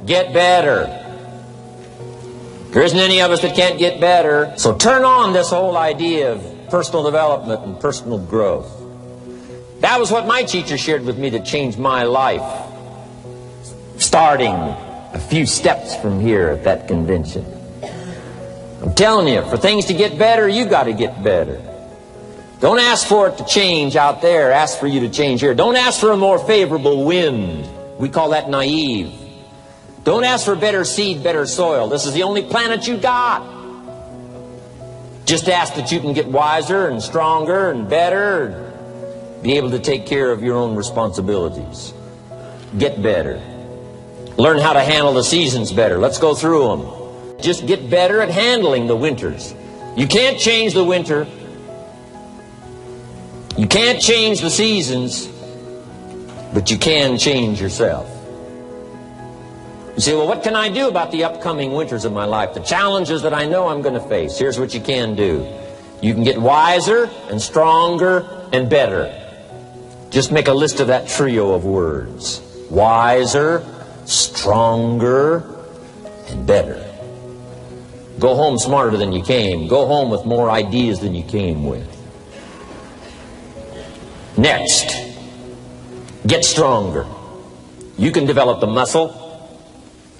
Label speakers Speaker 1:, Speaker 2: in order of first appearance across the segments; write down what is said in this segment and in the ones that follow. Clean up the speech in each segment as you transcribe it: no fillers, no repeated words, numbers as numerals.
Speaker 1: Get better. There isn't any of us that can't get better. So turn on this whole idea of personal development and personal growth. That was what my teacher shared with me that changed my life. Starting a few steps from here at that convention. I'm telling you, for things to get better, you got to get better. Don't ask for it to change out there. Ask for you to change here. Don't ask for a more favorable wind. We call that naive. Don't ask for better seed, better soil. This is the only planet you got. Just ask that you can get wiser and stronger and better. Be able to take care of your own responsibilities. Get better. Learn how to handle the seasons better. Let's go through them. Just get better at handling the winters. You can't change the winter. You can't change the seasons, but you can change yourself. You say, well, what can I do about the upcoming winters of my life? The challenges that I know I'm going to face. Here's what you can do. You can get wiser and stronger and better. Just make a list of that trio of words. Wiser, stronger, and better. Go home smarter than you came. Go home with more ideas than you came with. Next, get stronger. You can develop the muscle.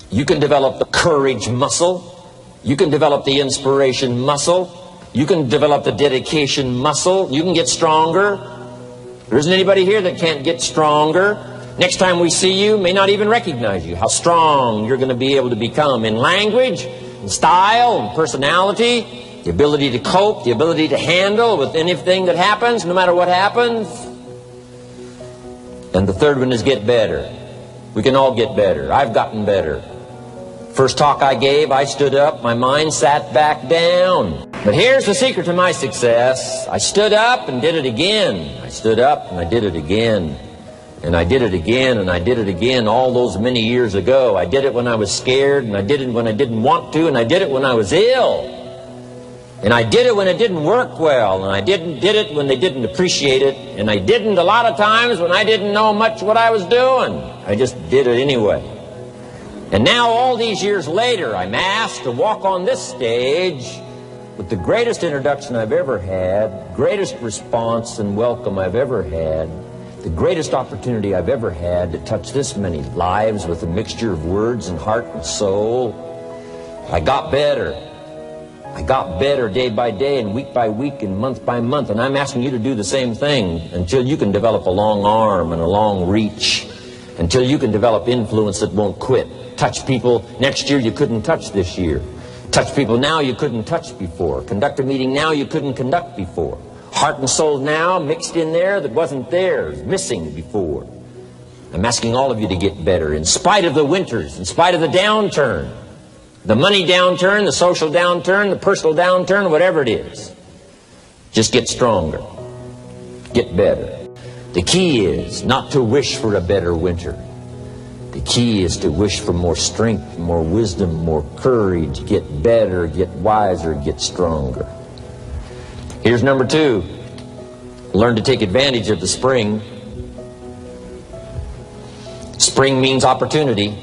Speaker 1: You can develop the courage muscle. You can develop the inspiration muscle. You can develop the dedication muscle. You can get stronger. There isn't anybody here that can't get stronger. Next time we see you, may not even recognize you. How strong you're going to be able to become in language, in style, and personality, the ability to cope, the ability to handle with anything that happens, no matter what happens. And the third one is get better. We can all get better. I've gotten better. First talk I gave, I stood up, my mind sat back down. But here's the secret to my success. I stood up and did it again. I stood up and I did it again. And I did it again and I did it again all those many years ago. I did it when I was scared, and I did it when I didn't want to, and I did it when I was ill. And I did it when it didn't work well, and I did it when they didn't appreciate it, and I didn't a lot of times when I didn't know much what I was doing. I just did it anyway. And now, all these years later, I'm asked to walk on this stage with the greatest introduction I've ever had, greatest response and welcome I've ever had, the greatest opportunity I've ever had to touch this many lives with a mixture of words and heart and soul. I got better. I got better day by day and week by week and month by month, and I'm asking you to do the same thing until you can develop a long arm and a long reach, until you can develop influence that won't quit. Touch people next year you couldn't touch this year. Touch people now you couldn't touch before. Conduct a meeting now you couldn't conduct before. Heart and soul now mixed in there that wasn't there, missing before. I'm asking all of you to get better in spite of the winters, in spite of the downturn. The money downturn, the social downturn, the personal downturn, whatever it is. Just get stronger. Get better. The key is not to wish for a better winter. The key is to wish for more strength, more wisdom, more courage. Get better, get wiser, get stronger. Here's number 2. Learn to take advantage of the spring. Spring means opportunity.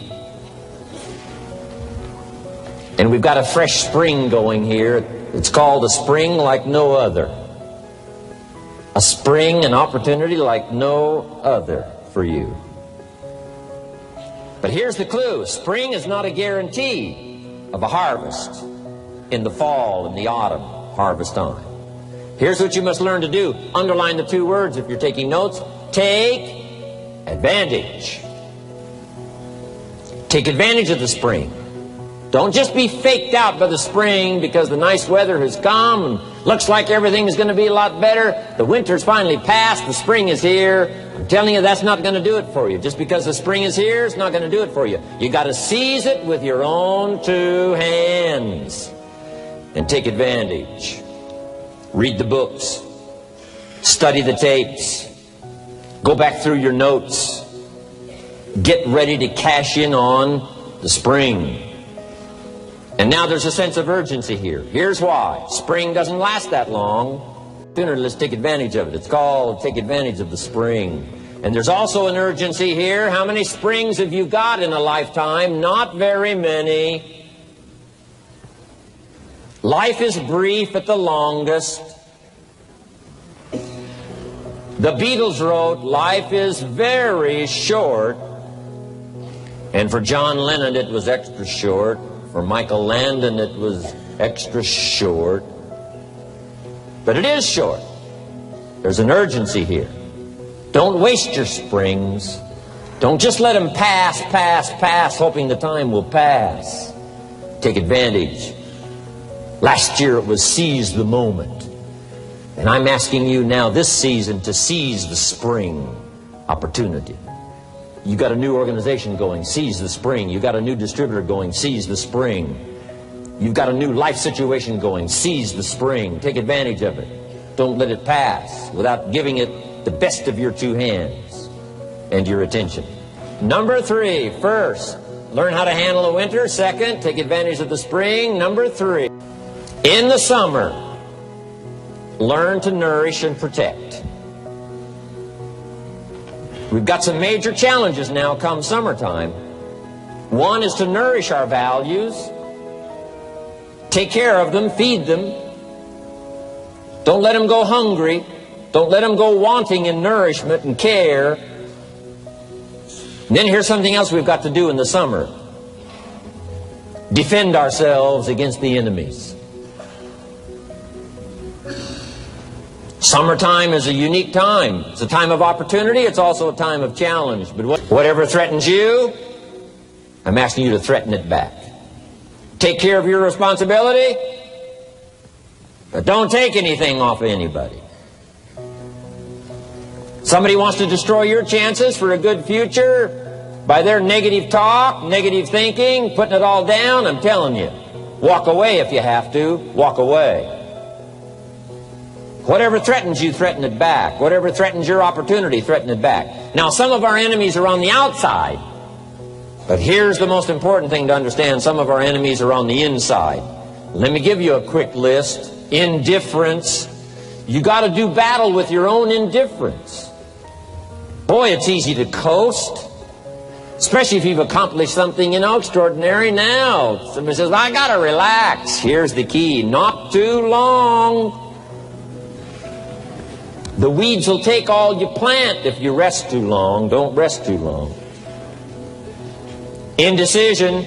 Speaker 1: And we've got a fresh spring going here. It's called a spring like no other. A spring, an opportunity like no other for you. But here's the clue. Spring is not a guarantee of a harvest in the fall and the autumn harvest time. Here's what you must learn to do. Underline the 2 words if you're taking notes. Take advantage. Take advantage of the spring. Don't just be faked out by the spring because the nice weather has come and looks like everything is going to be a lot better. The winter's finally passed. The spring is here. I'm telling you, that's not going to do it for you. Just because the spring is here, it's not going to do it for you. You got to seize it with your own 2 hands and take advantage. Read the books. Study the tapes. Go back through your notes. Get ready to cash in on the spring. And now there's a sense of urgency here. Here's why. Spring doesn't last that long. Sooner, let's take advantage of it. It's called take advantage of the spring. And there's also an urgency here. How many springs have you got in a lifetime? Not very many. Life is brief at the longest. The Beatles wrote, life is very short. And for John Lennon, it was extra short. For Michael Landon, it was extra short. But it is short. There's an urgency here. Don't waste your springs. Don't just let them pass, hoping the time will pass. Take advantage. Last year it was seize the moment. And I'm asking you now this season to seize the spring opportunity. You got a new organization going, seize the spring. You got a new distributor going, seize the spring. You've got a new life situation going, seize the spring. Take advantage of it. Don't let it pass without giving it the best of your two hands and your attention. Number 3, first, learn how to handle the winter. Second, take advantage of the spring. Number 3, in the summer, learn to nourish and protect. We've got some major challenges now come summertime. One is to nourish our values, take care of them, feed them. Don't let them go hungry. Don't let them go wanting in nourishment and care. And then here's something else we've got to do in the summer. Defend ourselves against the enemies. Summertime is a unique time. It's a time of opportunity. It's also a time of challenge. But whatever threatens you, I'm asking you to threaten it back. Take care of your responsibility, but don't take anything off of anybody. Somebody wants to destroy your chances for a good future by their negative talk, negative thinking, putting it all down. I'm telling you, walk away if you have to. Walk away. Whatever threatens you, threaten it back. Whatever threatens your opportunity, threaten it back. Now, some of our enemies are on the outside. But here's the most important thing to understand. Some of our enemies are on the inside. Let me give you a quick list. Indifference. You got to do battle with your own indifference. Boy, it's easy to coast. Especially if you've accomplished something, extraordinary. Now, somebody says, I got to relax. Here's the key. Not too long. The weeds will take all you plant if you rest too long. Don't rest too long. Indecision.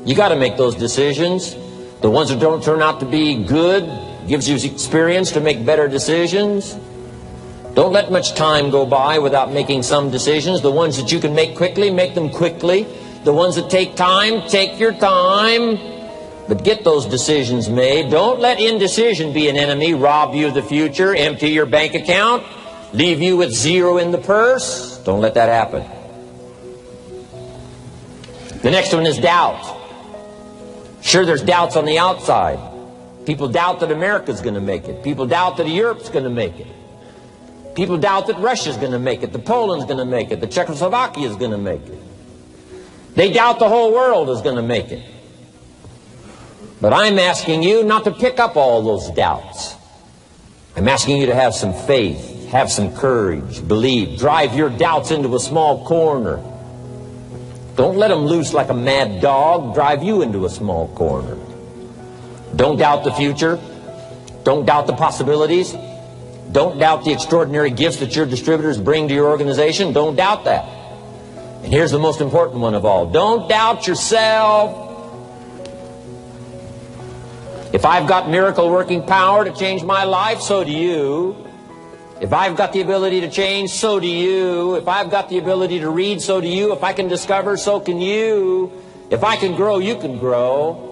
Speaker 1: You got to make those decisions. The ones that don't turn out to be good gives you experience to make better decisions. Don't let much time go by without making some decisions. The ones that you can make quickly, make them quickly. The ones that take time, take your time. But get those decisions made. Don't let indecision be an enemy, rob you of the future, empty your bank account, leave you with zero in the purse. Don't let that happen. The next one is doubt. Sure, there's doubts on the outside. People doubt that America's going to make it. People doubt that Europe's going to make it. People doubt that Russia's going to make it, that Poland's going to make it, that Czechoslovakia is going to make it. They doubt the whole world is going to make it. But I'm asking you not to pick up all those doubts. I'm asking you to have some faith, have some courage, believe, drive your doubts into a small corner. Don't let them loose like a mad dog, drive you into a small corner. Don't doubt the future. Don't doubt the possibilities. Don't doubt the extraordinary gifts that your distributors bring to your organization. Don't doubt that. And here's the most important one of all. Don't doubt yourself. If I've got miracle working power to change my life, so do you. If I've got the ability to change, so do you. If I've got the ability to read, so do you. If I can discover, so can you. If I can grow, you can grow.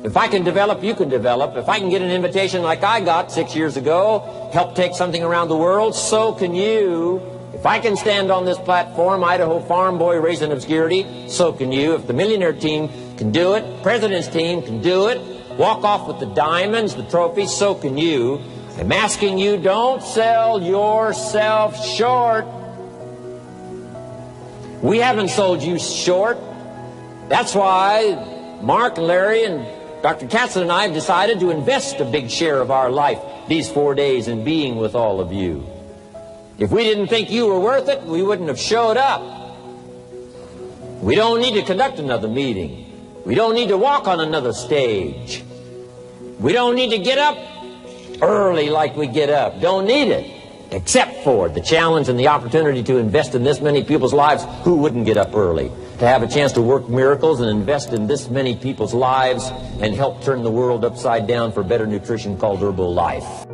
Speaker 1: If I can develop, you can develop. If I can get an invitation like I got 6 years ago, help take something around the world, so can you. If I can stand on this platform, Idaho farm boy raised in obscurity, so can you. If the millionaire team can do it, president's team can do it, walk off with the diamonds, the trophies, so can you. I'm asking you, don't sell yourself short. We haven't sold you short. That's why Mark and Larry and Dr. Katzen and I have decided to invest a big share of our life these 4 days in being with all of you. If we didn't think you were worth it, we wouldn't have showed up. We don't need to conduct another meeting. We don't need to walk on another stage. We don't need to get up early like we get up. Don't need it. Except for the challenge and the opportunity to invest in this many people's lives. Who wouldn't get up early? To have a chance to work miracles and invest in this many people's lives and help turn the world upside down for better nutrition called Herbalife.